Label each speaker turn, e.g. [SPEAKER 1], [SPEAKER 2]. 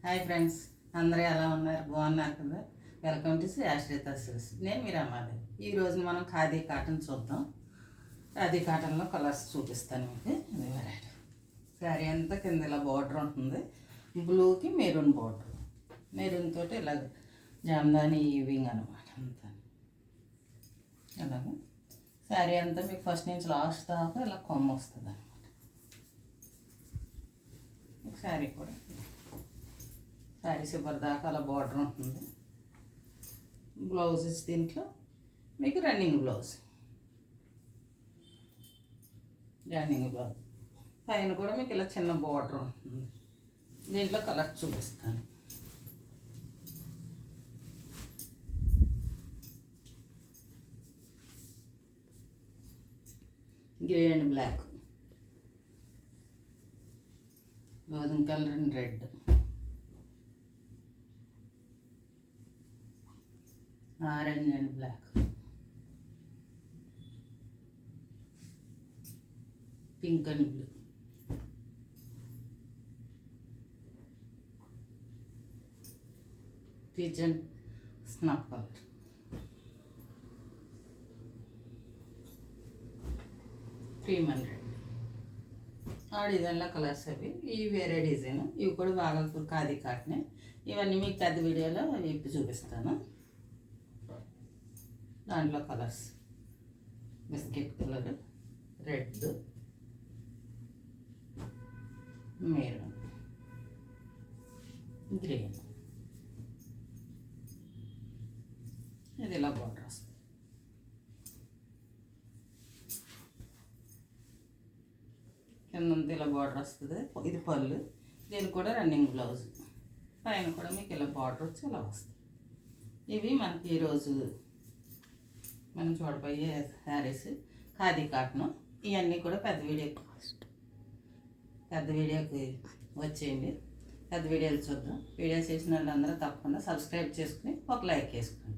[SPEAKER 1] Hi friends, అందరూ ఎలా ఉన్నారు? బాగున్నారు కదా? వెల్కమ్ టు ఆశ్రిత సిల్క్స్. నేను మీ రమాదేవి. ఈరోజు మనం ఖాదీ కాటన్ చూద్దాం. ఖాదీ కాటన్లో కలర్స్ చూపిస్తాను మీకు. ఇది వెరైటీ శారీ అంతా కింద ఇలా బార్డర్ ఉంటుంది. బ్లూకి మెరూన్ బార్డర్, మెరూన్ తోటి ఇలా జామ్దాని ఈవింగ్ అనమాట. అంతా అలాగ శారీ అంతా మీకు ఫస్ట్ నుంచి లాస్ట్ దాకా ఇలా కొమ్మ వస్తుంది అనమాట. శారీ కూడా శారీ చివరి దాకా అలా బార్డర్ ఉంటుంది. బ్లౌజెస్ దీంట్లో మీకు రన్నింగ్ బ్లౌజ్ పైన కూడా మీకు ఇలా చిన్న బార్డర్ ఉంటుంది. దీంట్లో కలర్ చూపిస్తాను. గ్రే అండ్ బ్లాక్, గోధుమ colour and red, orange and black, pink and blue, peach and snuff colour, cream and red. ఆ డిజైన్లో కలర్స్ అవి. ఇవి వేరే డిజైన్, ఇవి కూడా బాగా ఖాదీ కాటనే. ఇవన్నీ మీకు పెద్ద వీడియోలో ఇప్పి చూపిస్తాను. దాంట్లో colours biscuit colour, red, maroon, green. ఇది ఇలా బార్డర్ వస్తుంది. కిందంతా ఇలా బార్డర్ వస్తుంది. ఇది పళ్ళు. దీనికి కూడా రన్నింగ్ బ్లౌజ్. పైన కూడా మీకు ఇలా బార్డర్ వచ్చి ఇలా వస్తుంది. ఇవి మనకి ఈరోజు మనం చూడబోయే శారీస్ ఖాదీ కాటన్. ఇవన్నీ కూడా పెద్ద వీడియోకి వచ్చేయండి. పెద్ద వీడియోలు చూద్దాం. వీడియోస్ చేసిన వాళ్ళందరూ తప్పకుండా సబ్స్క్రైబ్ చేసుకుని ఒక లైక్ వేసుకోండి.